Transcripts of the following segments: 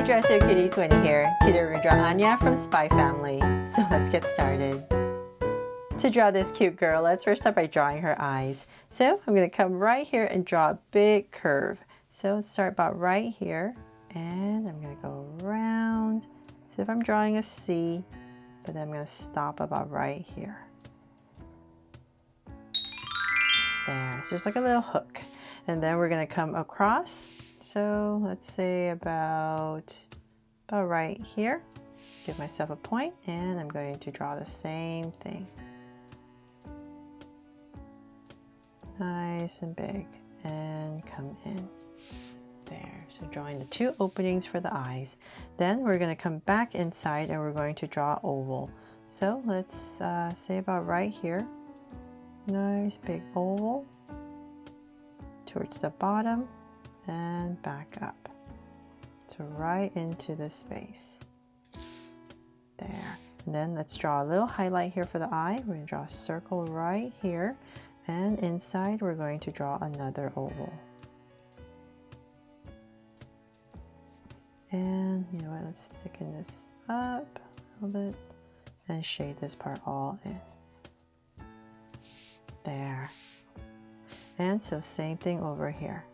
Draw So Cuties, Winnie here. Today we're going to draw Anya from Spy Family. So let's get started. To draw this cute girl, let's first start by drawing her eyes. So I'm going to come right here and draw a big curve. So let's start about right here. And I'm going to go around. So if I'm drawing a C, but then I'm going to stop about right here. There, so just like a little hook. And then we're going to come across. So let's say about right here. Give myself a point, and I'm going to draw the same thing. Nice and big, and come in. There, so drawing the two openings for the eyes. Then we're going to come back inside and we're going to draw oval. So let's say about right here. Nice big oval towards the bottom and back up. So right into the space. There. And then let's draw a little highlight here for the eye. We're going to draw a circle right here. And inside we're going to draw another oval. And you know what, let's thicken this up a little bit and shade this part all in. There. And so same thing over here.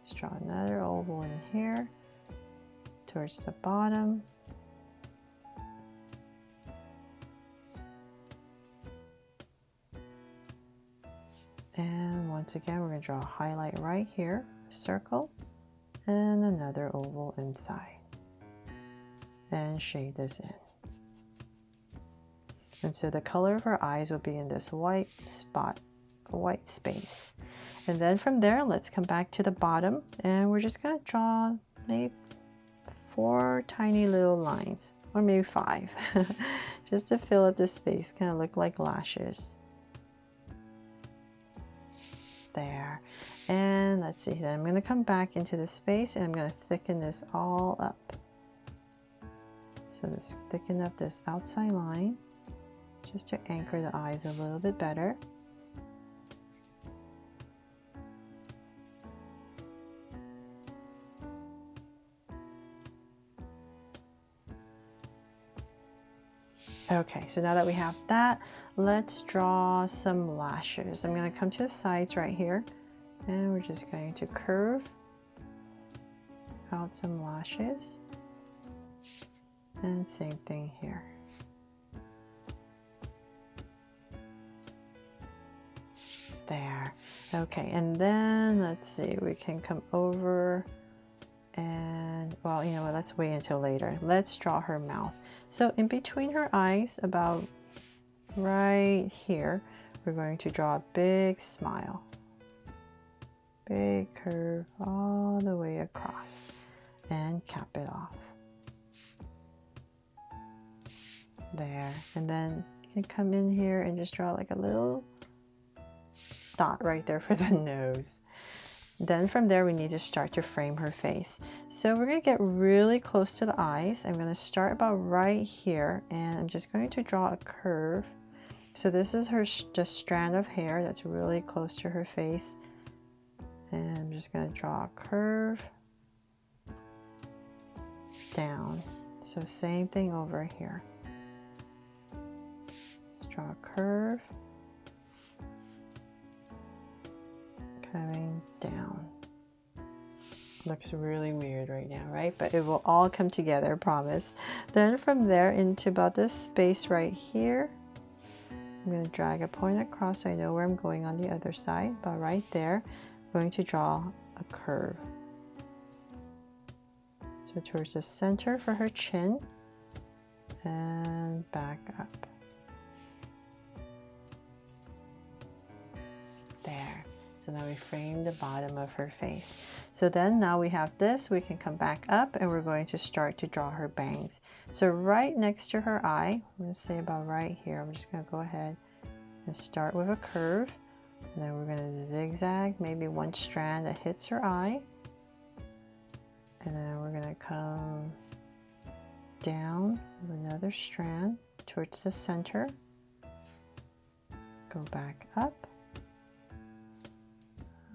Let's draw another oval in here towards the bottom. And once again, we're going to draw a highlight right here, circle, and another oval inside. And shade this in. And so the color of her eyes will be in this white spot, white space. And then from there, let's come back to the bottom, and we're just going to draw maybe 4 tiny little lines, or maybe 5, just to fill up the space, kind of look like lashes. There. And let's see, then I'm going to come back into the space and I'm going to thicken this all up. So let's thicken up this outside line just to anchor the eyes a little bit better. Okay, so now that we have that, let's draw some lashes. I'm going to come to the sides right here, and we're just going to curve out some lashes. And same thing here. There. Okay, and then let's see, we can come over and, well, you know what, let's wait until later. Let's draw her mouth. So in between her eyes, about right here, we're going to draw a big smile. Big curve all the way across and cap it off. There. And then you can come in here and just draw like a little dot right there for the nose. Then from there, we need to start to frame her face. So we're going to get really close to the eyes. I'm going to start about right here, and I'm just going to draw a curve. So this is her just strand of hair that's really close to her face. And I'm just going to draw a curve down. So same thing over here. Let's draw a curve. Coming down. Looks really weird right now, right? But it will all come together, I promise. Then from there into about this space right here, I'm going to drag a point across so I know where I'm going on the other side. But right there, I'm going to draw a curve. So towards the center for her chin and back up. There. So now we frame the bottom of her face. So then now we have this, we can come back up and we're going to start to draw her bangs. So right next to her eye, I'm going to say about right here, I'm just going to go ahead and start with a curve. And then we're going to zigzag maybe one strand that hits her eye. And then we're going to come down with another strand towards the center. Go back up.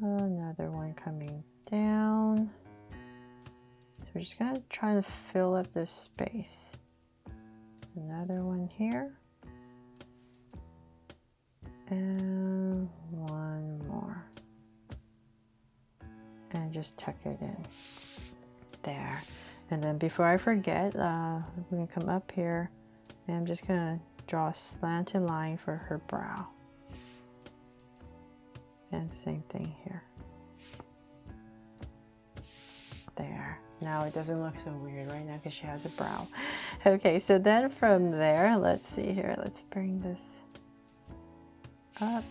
Another one coming down So we're just gonna try to fill up this space. Another one here. And one more. And just tuck it in. There. And then before I forget, we're gonna come up here and I'm just gonna draw a slanted line for her brow. And same thing here. There. Now it doesn't look so weird right now because she has a brow. Okay, so then from there, let's see here. Let's bring this up.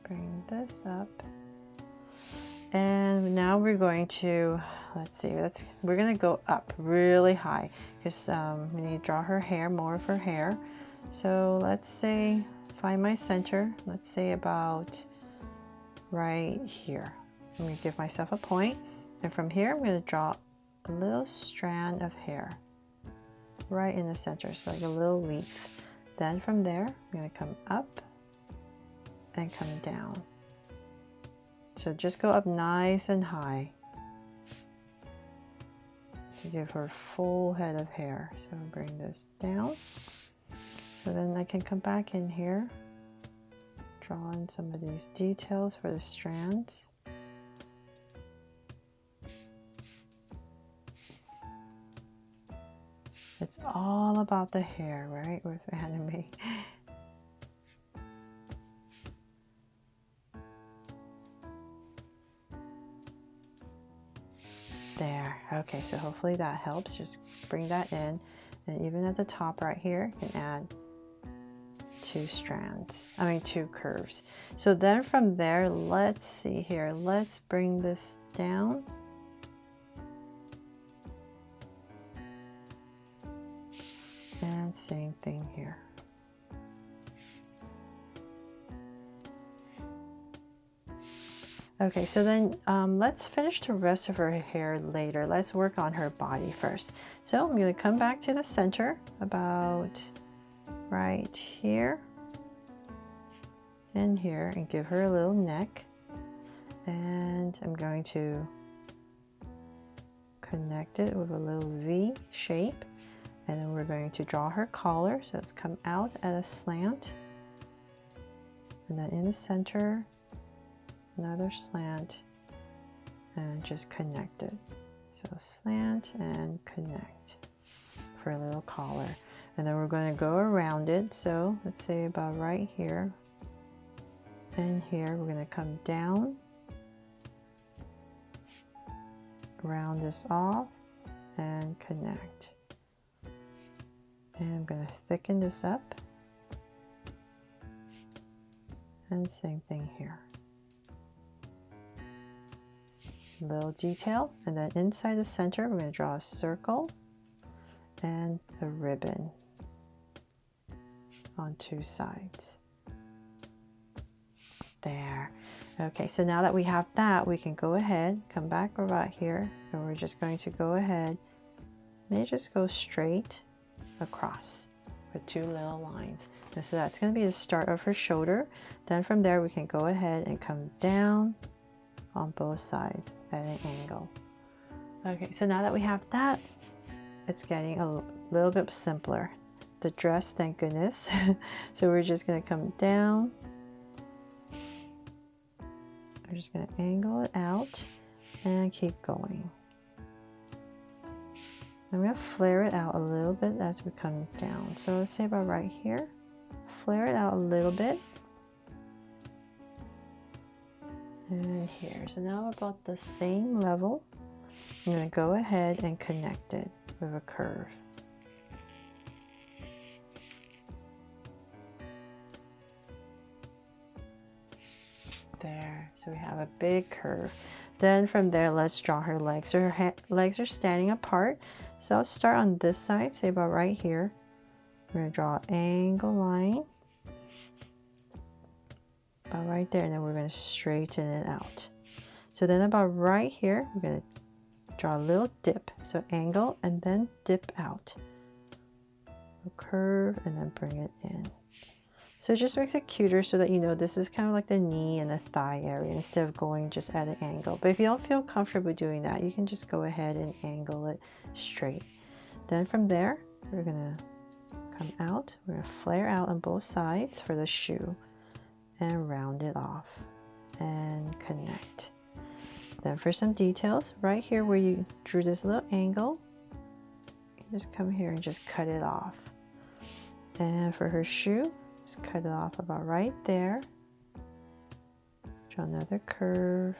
Bring this up. And now we're going to, let's see, we're going to go up really high because we need to draw her hair, more of her hair. So let's say, find my center. Let's say about right here. I'm going to give myself a point. And from here, I'm going to draw a little strand of hair right in the center. So like a little leaf. Then from there, I'm going to come up and come down. So just go up nice and high to give her a full head of hair. So I'll bring this down. So then I can come back in here, draw in some of these details for the strands. It's all about the hair, right, with anime. There. Okay, so hopefully that helps. Just bring that in. And even at the top right here, you can add two curves. So then from there, let's see here. Let's bring this down. And same thing here. Okay, so then let's finish the rest of her hair later. Let's work on her body first. So I'm going to come back to the center about right here and here and give her a little neck. And I'm going to connect it with a little V shape. And then we're going to draw her collar. So it's come out at a slant. And then in the center, another slant, and just connect it. So slant and connect for a little collar. And then we're going to go around it. So let's say about right here and here, we're going to come down, round this off, and connect. And I'm going to thicken this up. And same thing here. Little detail, and then inside the center we're going to draw a circle and a ribbon on two sides. There. Okay, so now that we have that, we can go ahead, come back about here, and we're just going to go ahead and just go straight across with two little lines. And so that's going to be the start of her shoulder. Then from there we can go ahead and come down on both sides at an angle. Okay, so now that we have that, it's getting a little bit simpler. The dress, thank goodness. So we're just going to come down. We're just going to angle it out and keep going. I'm going to flare it out a little bit as we come down. So let's say about right here. Flare it out a little bit. And here. So now about the same level, I'm going to go ahead and connect it with a curve. There. So we have a big curve. Then from there, let's draw her legs. So her legs are standing apart. So I'll start on this side, say about right here. We're going to draw an angle line. About right there, and then we're going to straighten it out. So then about right here, we're going to draw a little dip. So angle and then dip out. A curve and then bring it in. So it just makes it cuter so that you know this is kind of like the knee and the thigh area instead of going just at an angle. But if you don't feel comfortable doing that, you can just go ahead and angle it straight. Then from there, we're gonna come out, we're gonna flare out on both sides for the shoe and round it off and connect. Then for some details, right here where you drew this little angle, just come here and just cut it off. And for her shoe, just cut it off about right there. Draw another curve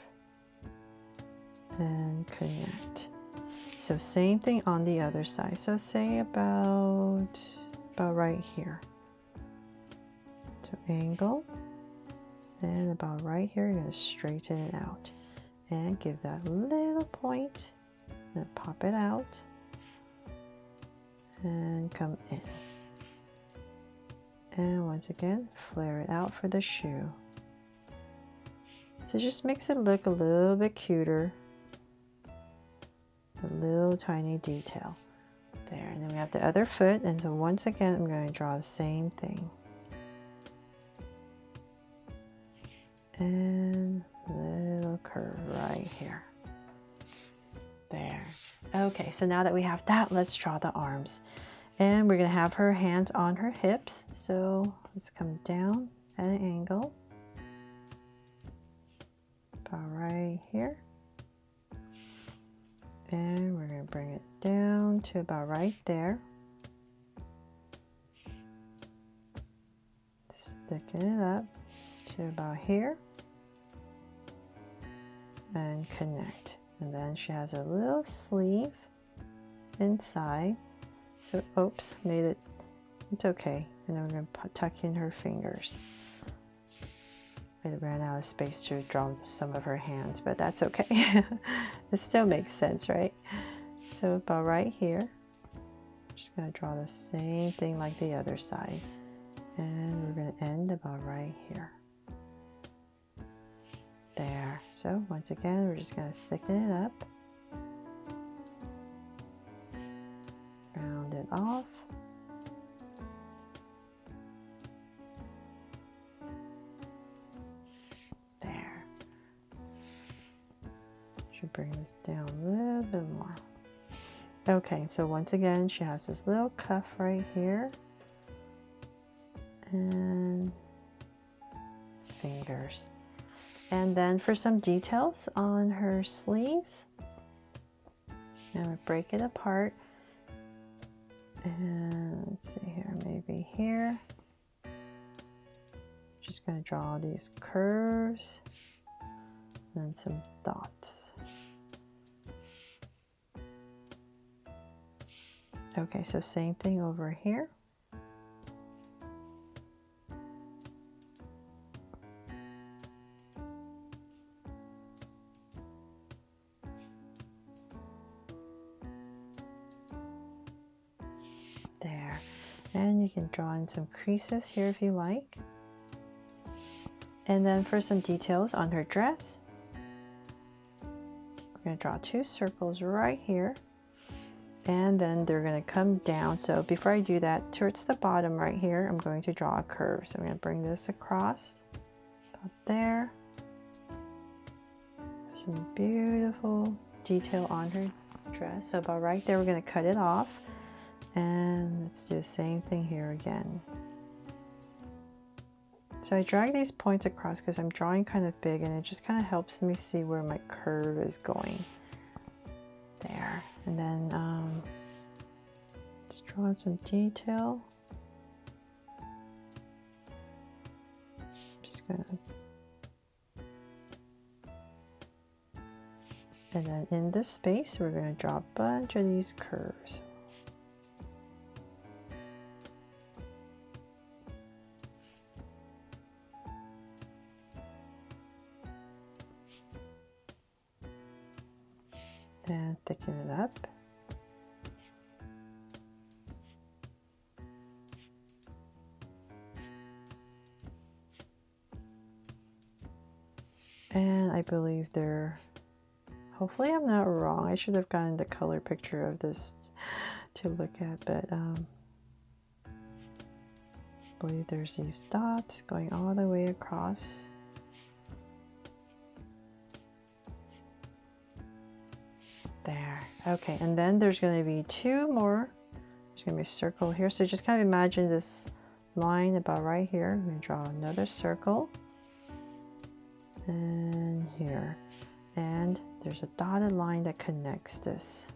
and connect. So same thing on the other side. So say about right here. So angle, and about right here, you're going to straighten it out and give that little point. Then pop it out and come in. And once again, flare it out for the shoe. So it just makes it look a little bit cuter. A little tiny detail there. And then we have the other foot. And so once again, I'm going to draw the same thing. And little curve right here. There. Okay, so now that we have that, let's draw the arms. And we're going to have her hands on her hips. So let's come down at an angle. About right here. And we're going to bring it down to about right there. Sticking it up to about here. And connect. And then she has a little sleeve inside. So, oops, made it, it's okay. And then we're going to tuck in her fingers. I ran out of space to draw some of her hands, but that's okay. It still makes sense, right? So about right here, I'm just going to draw the same thing like the other side. And we're going to end about right here. There. So once again, we're just going to thicken it up. Round it off. There. Should bring this down a little bit more. Okay, so once again, she has this little cuff right here. And fingers. And then for some details on her sleeves, I'm going to break it apart. And let's see here, maybe here. Just going to draw these curves and some dots. Okay, so same thing over here. There. And you can draw in some creases here if you like. And then for some details on her dress, we're going to draw 2 circles right here. And then they're going to come down. So before I do that, towards the bottom right here, I'm going to draw a curve. So I'm going to bring this across about there. Some beautiful detail on her dress. So about right there, we're going to cut it off. And let's do the same thing here again. So I drag these points across because I'm drawing kind of big, and it just kind of helps me see where my curve is going. There. And then just draw some detail. Just gonna. And then in this space, we're going to draw a bunch of these curves. And thicken it up. And I believe they're, hopefully I'm not wrong. I should have gotten the color picture of this to look at, but believe there's these dots going all the way across. There. Okay, and then there's going to be two more. There's going to be a circle here. So just kind of imagine this line about right here. I'm going to draw another circle. And here. And there's a dotted line that connects this.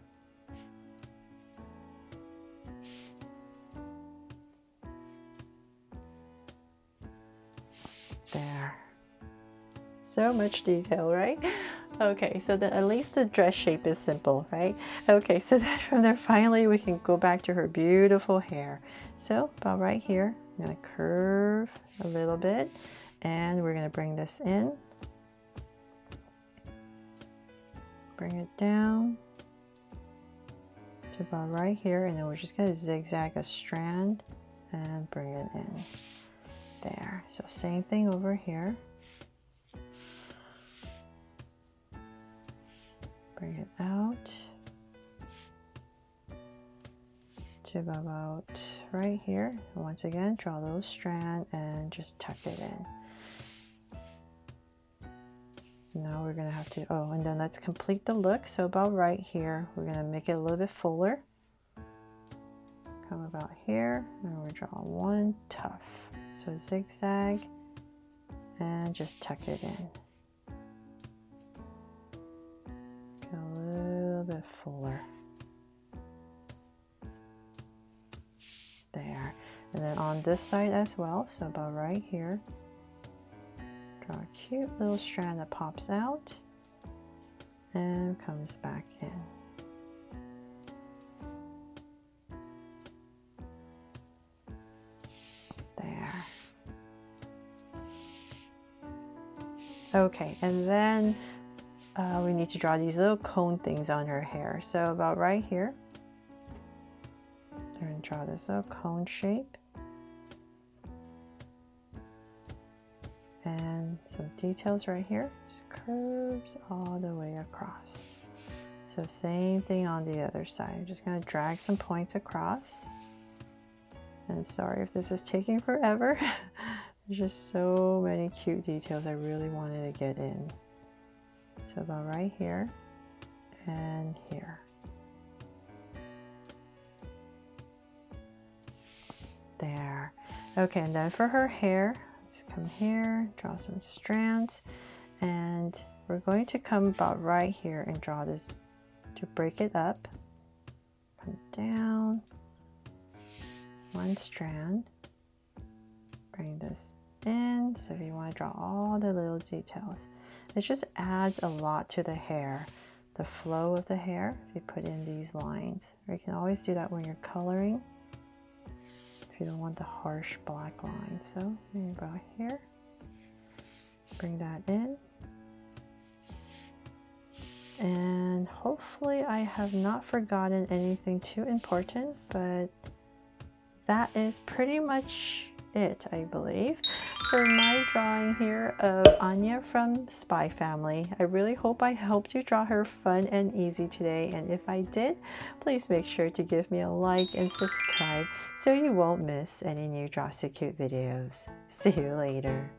There. So much detail, right? Okay, so then at least the dress shape is simple, right? Okay, so then from there, finally, we can go back to her beautiful hair. So about right here, I'm gonna curve a little bit, and we're gonna bring this in. Bring it down to about right here, and then we're just gonna zigzag a strand and bring it in. There, so same thing over here. Bring it out to about right here. And once again, draw a little strand and just tuck it in. Now we're gonna have to, oh, and then let's complete the look. So about right here, we're gonna make it a little bit fuller. Come about here, and we'll draw one tuft. So zigzag and just tuck it in. A little bit fuller. There. And then on this side as well, so about right here, draw a cute little strand that pops out and comes back in. There. Okay, and then we need to draw these little cone things on her hair. So about right here, we're going to draw this little cone shape. And some details right here. Just curves all the way across. So same thing on the other side. I'm just going to drag some points across. And sorry if this is taking forever. There's just so many cute details I really wanted to get in. So about right here and here. There. Okay, and then for her hair, let's come here, draw some strands, and we're going to come about right here and draw this to break it up. Come down, one strand, bring this in. So if you want to draw all the little details, it just adds a lot to the hair, the flow of the hair, if you put in these lines. Or you can always do that when you're coloring, if you don't want the harsh black lines. So maybe about here, bring that in. And hopefully I have not forgotten anything too important, but that is pretty much it, I believe, for my drawing here of Anya from Spy Family. I really hope I helped you draw her fun and easy today, and if I did, please make sure to give me a like and subscribe so you won't miss any new Draw So Cute videos. See you later.